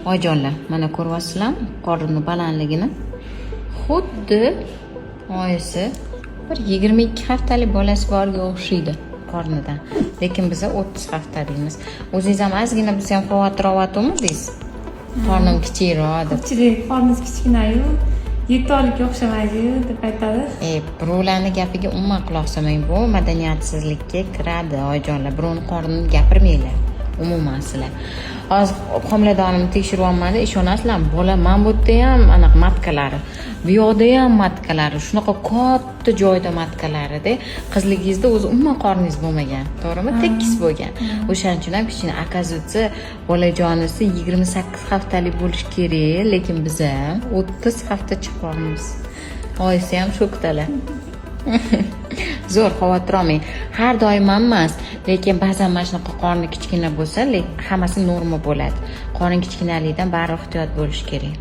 Oyijonlar, mana ko'ryapsizlar, qorni balandligini. Xuddi oyisi bir 22 haftalik bolasi borga o'xshaydi qornidan. Lekin biz 30 hafta deymiz. O'zingiz ham ozgina biz ham xavotir olyapmiz. Qornim kichikroq deb. Ko'pchilik qorningiz kichkinayu, 7 oylikka o'xshamaydi-yu deb aytadi. Birovlarning gapiga umuman quloq solmang. Bu madaniyatsizlikka kiradi, oyijonlar. Birovning qornini gapirmanglar. Umuman sizlar. Hozir homiladorni tekshiryapman-da, ishonasizlarmi? Bola mana bu yerda ham aniq matkalari, bu yoqda ham matkalari, shunaqa katta joyda matkalari-da. Qizligingizda o'zi umuman qorningiz bo'lmagan, to'g'rimi? Tekis bo'lgan. O'shaning uchun ham kichkina akazutsi bolajonisi 28 haftalik bo'lish kerak, lekin biz ham 30 hafta chiqamiz. Oyisi ham shokdalar. Zo'r xavotir olmang. Har doim emas, lekin ba'zan mana shunaqa qorni kichkina bo'lsa, hammasi norma bo'ladi. Qorni kichkinalikdan bari ehtiyot bo'lish kerak.